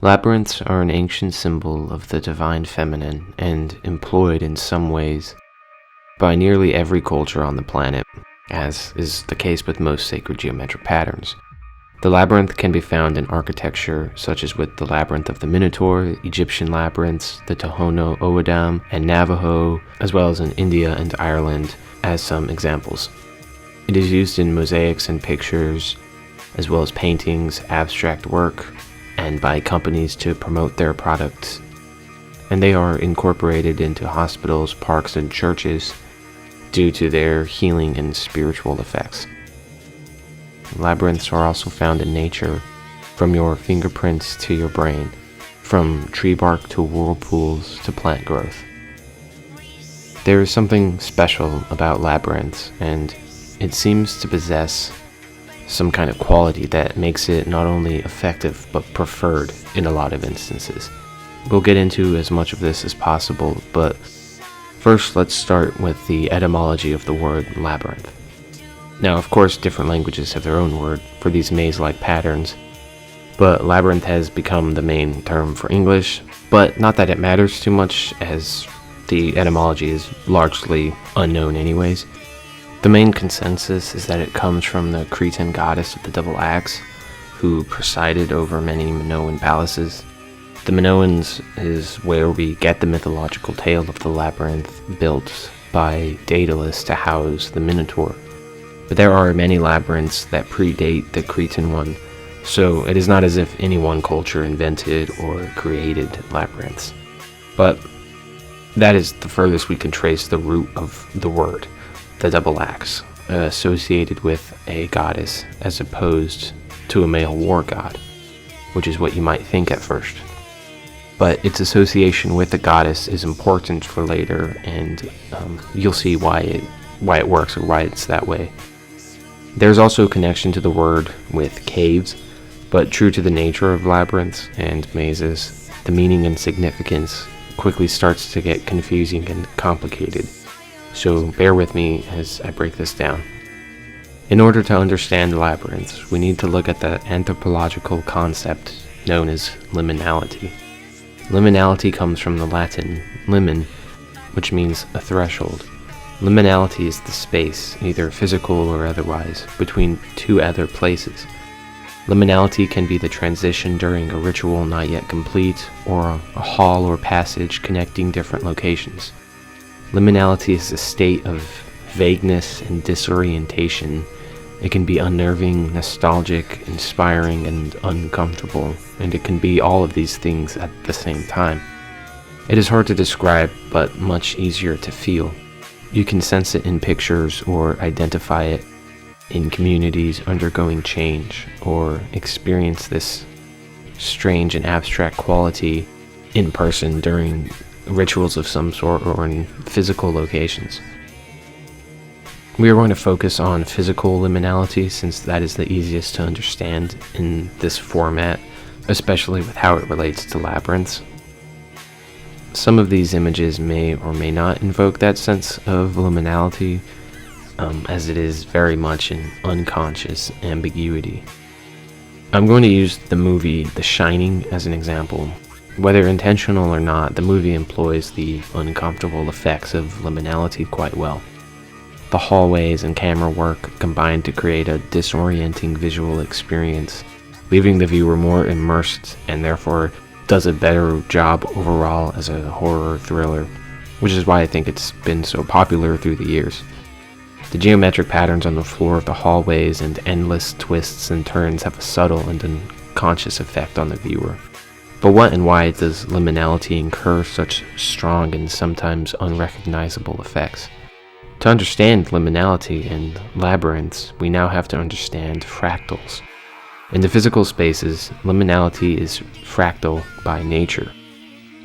Labyrinths are an ancient symbol of the divine feminine and employed in some ways by nearly every culture on the planet, as is the case with most sacred geometric patterns. The labyrinth can be found in architecture such as with the Labyrinth of the Minotaur, Egyptian labyrinths, the Tohono O'odham, and Navajo, as well as in India and Ireland as some examples. It is used in mosaics and pictures, as well as paintings, abstract work, and by companies to promote their products. And they are incorporated into hospitals, parks, and churches due to their healing and spiritual effects. Labyrinths are also found in nature, from your fingerprints to your brain, from tree bark to whirlpools to plant growth. There is something special about labyrinths, and it seems to possess some kind of quality that makes it not only effective but preferred in a lot of instances. We'll get into as much of this as possible, but first let's start with the etymology of the word labyrinth. Now, of course, different languages have their own word for these maze-like patterns, but labyrinth has become the main term for English, but not that it matters too much, as the etymology is largely unknown anyways. The main consensus is that it comes from the Cretan goddess of the double axe, who presided over many Minoan palaces. The Minoans is where we get the mythological tale of the labyrinth built by Daedalus to house the Minotaur. But there are many labyrinths that predate the Cretan one, so it is not as if any one culture invented or created labyrinths. But that is the furthest we can trace the root of the word, the double axe, associated with a goddess as opposed to a male war god, which is what you might think at first. But its association with the goddess is important for later, and you'll see why it works or why it's that way. There's also a connection to the word with caves, but true to the nature of labyrinths and mazes, the meaning and significance quickly starts to get confusing and complicated. So bear with me as I break this down. In order to understand labyrinths, we need to look at the anthropological concept known as liminality. Liminality comes from the Latin limen, which means a threshold. Liminality is the space, either physical or otherwise, between two other places. Liminality can be the transition during a ritual not yet complete, or a hall or passage connecting different locations. Liminality is a state of vagueness and disorientation. It can be unnerving, nostalgic, inspiring, and uncomfortable, and it can be all of these things at the same time. It is hard to describe, but much easier to feel. You can sense it in pictures or identify it in communities undergoing change, or experience this strange and abstract quality in person during rituals of some sort or in physical locations. We are going to focus on physical liminality since that is the easiest to understand in this format, especially with how it relates to labyrinths. Some of these images may or may not invoke that sense of liminality, as it is very much an unconscious ambiguity. I'm going to use the movie The Shining as an example. Whether intentional or not, the movie employs the uncomfortable effects of liminality quite well. The hallways and camera work combine to create a disorienting visual experience, leaving the viewer more immersed and therefore does a better job overall as a horror thriller, which is why I think it's been so popular through the years. The geometric patterns on the floor of the hallways and endless twists and turns have a subtle and unconscious effect on the viewer. But what and why does liminality incur such strong and sometimes unrecognizable effects? To understand liminality and labyrinths, we now have to understand fractals. In the physical spaces, liminality is fractal by nature.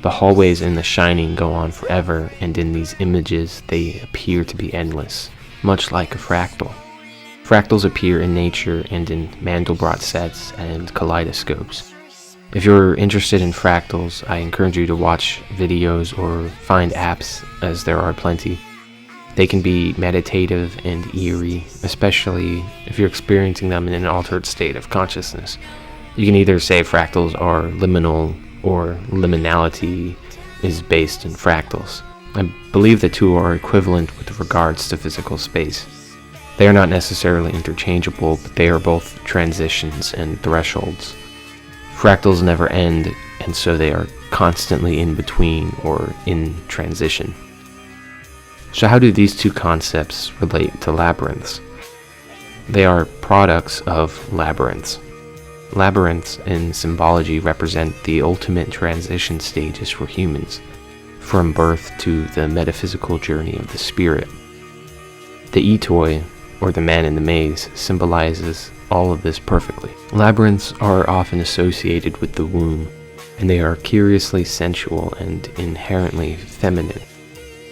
The hallways in The Shining go on forever, and in these images they appear to be endless, much like a fractal. Fractals appear in nature and in Mandelbrot sets and kaleidoscopes. If you're interested in fractals, I encourage you to watch videos or find apps, as there are plenty. They can be meditative and eerie, especially if you're experiencing them in an altered state of consciousness. You can either say fractals are liminal or liminality is based in fractals. I believe the two are equivalent with regards to physical space. They are not necessarily interchangeable, but they are both transitions and thresholds. Fractals never end, and so they are constantly in between or in transition. So how do these two concepts relate to labyrinths? They are products of labyrinths. Labyrinths in symbology represent the ultimate transition stages for humans, from birth to the metaphysical journey of the spirit. The Etoi, or the man in the maze, symbolizes all of this perfectly. Labyrinths are often associated with the womb, and they are curiously sensual and inherently feminine.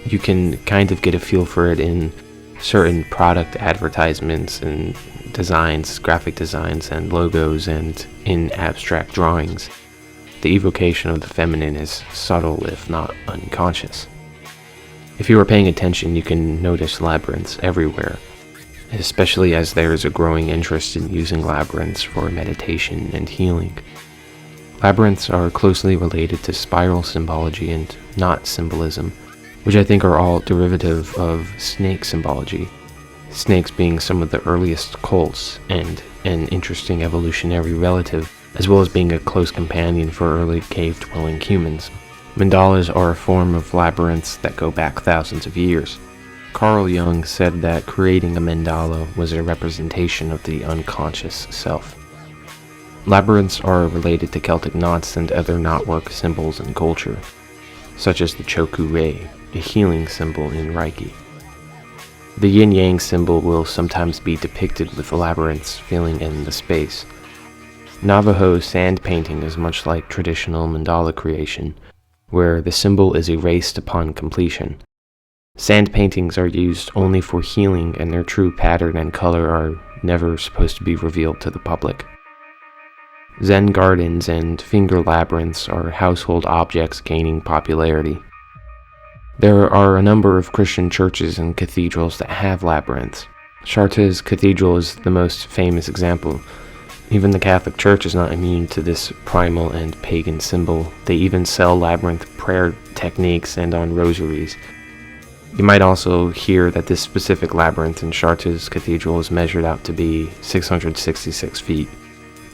You can kind of get a feel for it in certain product advertisements and designs, graphic designs and logos, and in abstract drawings. The evocation of the feminine is subtle if not unconscious. If you are paying attention, you can notice labyrinths everywhere, especially as there is a growing interest in using labyrinths for meditation and healing. Labyrinths are closely related to spiral symbology and knot symbolism, which I think are all derivative of snake symbology, snakes being some of the earliest cults and an interesting evolutionary relative, as well as being a close companion for early cave-dwelling humans. Mandalas are a form of labyrinths that go back thousands of years. Carl Jung said that creating a mandala was a representation of the unconscious self. Labyrinths are related to Celtic knots and other knotwork symbols in culture, such as the choku-rei, a healing symbol in Reiki. The yin-yang symbol will sometimes be depicted with labyrinths filling in the space. Navajo sand painting is much like traditional mandala creation, where the symbol is erased upon completion. Sand paintings are used only for healing, and their true pattern and color are never supposed to be revealed to the public. Zen gardens and finger labyrinths are household objects gaining popularity. There are a number of Christian churches and cathedrals that have labyrinths. Chartres Cathedral is the most famous example. Even the Catholic Church is not immune to this primal and pagan symbol. They even sell labyrinth prayer techniques and on rosaries. You might also hear that this specific labyrinth in Chartres Cathedral is measured out to be 666 feet,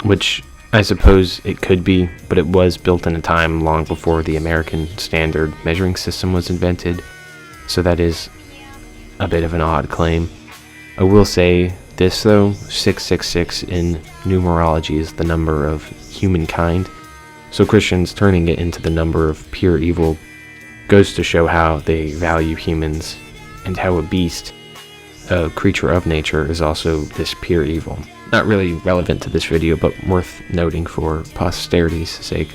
which I suppose it could be, but it was built in a time long before the American standard measuring system was invented, so that is a bit of an odd claim. I will say this though, 666 in numerology is the number of humankind, so Christians turning it into the number of pure evil goes to show how they value humans, and how a beast, a creature of nature, is also this pure evil. Not really relevant to this video, but worth noting for posterity's sake.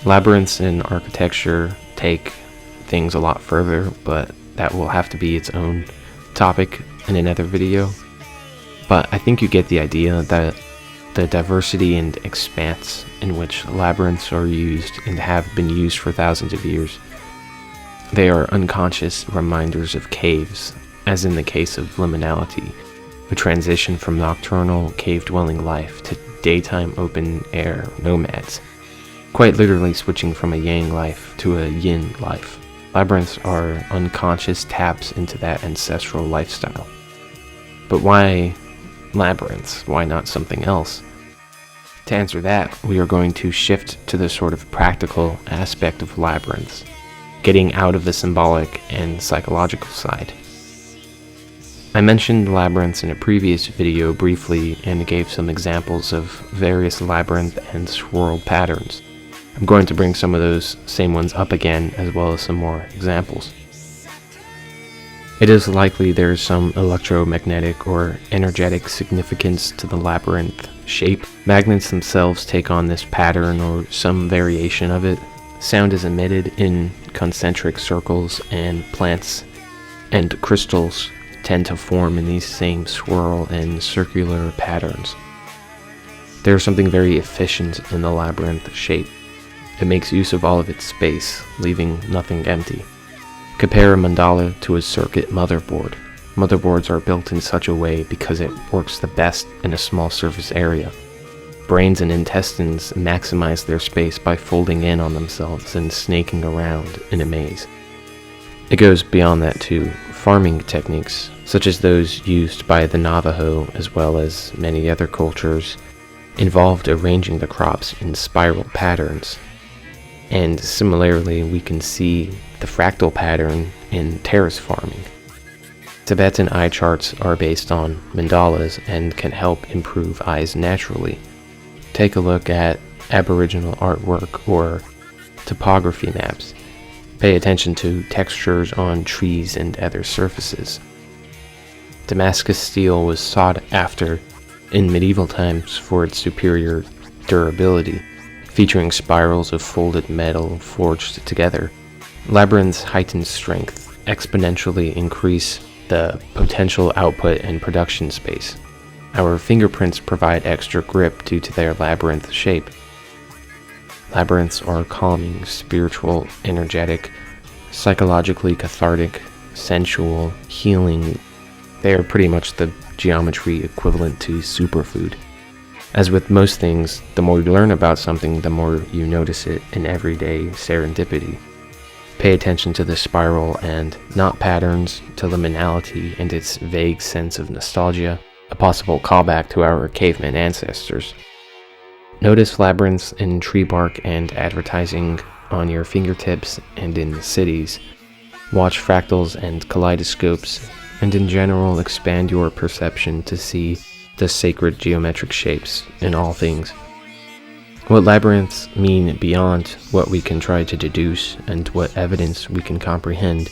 Labyrinths in architecture take things a lot further, but that will have to be its own topic in another video. But I think you get the idea that the diversity and expanse in which labyrinths are used and have been used for thousands of years. They are unconscious reminders of caves, as in the case of liminality, a transition from nocturnal cave-dwelling life to daytime open-air nomads, quite literally switching from a yang life to a yin life. Labyrinths are unconscious taps into that ancestral lifestyle. But why labyrinths? Why not something else? To answer that, we are going to shift to the sort of practical aspect of labyrinths, getting out of the symbolic and psychological side. I mentioned labyrinths in a previous video briefly and gave some examples of various labyrinth and swirl patterns. I'm going to bring some of those same ones up again, as well as some more examples. It is likely there is some electromagnetic or energetic significance to the labyrinth shape. Magnets themselves take on this pattern or some variation of it. Sound is emitted in concentric circles, and plants and crystals tend to form in these same swirl and circular patterns. There's something very efficient in the labyrinth shape. It makes use of all of its space, leaving nothing empty. Compare a mandala to a circuit motherboard. Motherboards are built in such a way because it works the best in a small surface area. brains and intestines maximize their space by folding in on themselves and snaking around in a maze. It goes beyond that too. Farming techniques, such as those used by the Navajo as well as many other cultures, involved arranging the crops in spiral patterns. And similarly, we can see the fractal pattern in terrace farming. Tibetan eye charts are based on mandalas and can help improve eyes naturally. Take a look at Aboriginal artwork or topography maps. Pay attention to textures on trees and other surfaces. Damascus steel was sought after in medieval times for its superior durability, featuring spirals of folded metal forged together. Labyrinths' heightened strength exponentially increase the potential output and production space. Our fingerprints provide extra grip due to their labyrinth shape. Labyrinths are calming, spiritual, energetic, psychologically cathartic, sensual, healing. They are pretty much the geometry equivalent to superfood. As with most things, the more you learn about something, the more you notice it in everyday serendipity. Pay attention to the spiral and knot patterns, to liminality and its vague sense of nostalgia, a possible callback to our caveman ancestors. Notice labyrinths in tree bark and advertising on your fingertips and in cities. Watch fractals and kaleidoscopes, and in general expand your perception to see the sacred geometric shapes in all things. What labyrinths mean beyond what we can try to deduce and what evidence we can comprehend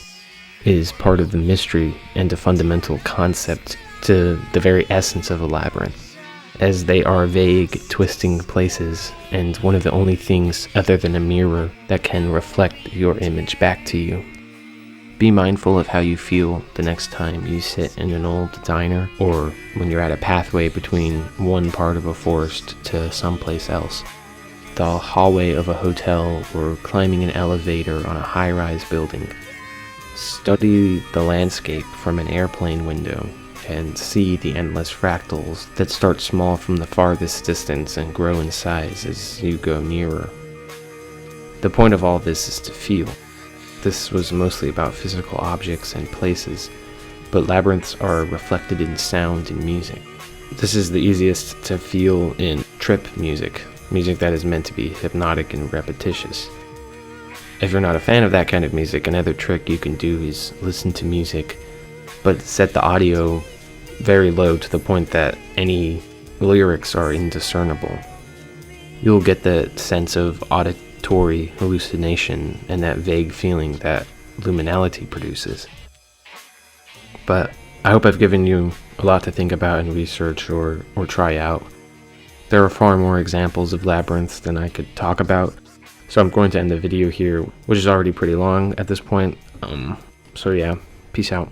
is part of the mystery and a fundamental concept to the very essence of a labyrinth, as they are vague, twisting places and one of the only things other than a mirror that can reflect your image back to you. Be mindful of how you feel the next time you sit in an old diner or when you're at a pathway between one part of a forest to someplace else. The hallway of a hotel or climbing an elevator on a high-rise building. Study the landscape from an airplane window and see the endless fractals that start small from the farthest distance and grow in size as you go nearer. The point of all this is to feel. This was mostly about physical objects and places, but labyrinths are reflected in sound and music. This is the easiest to feel in trip music that is meant to be hypnotic and repetitious. If you're not a fan of that kind of music, another trick you can do is listen to music, but set the audio very low to the point that any lyrics are indiscernible. You'll get the sense of auditory hallucination and that vague feeling that Liminality produces. But I hope I've given you a lot to think about and research or try out. There are far more examples of labyrinths than I could talk about, so I'm going to end the video here, which is already pretty long at this point. So yeah, peace out.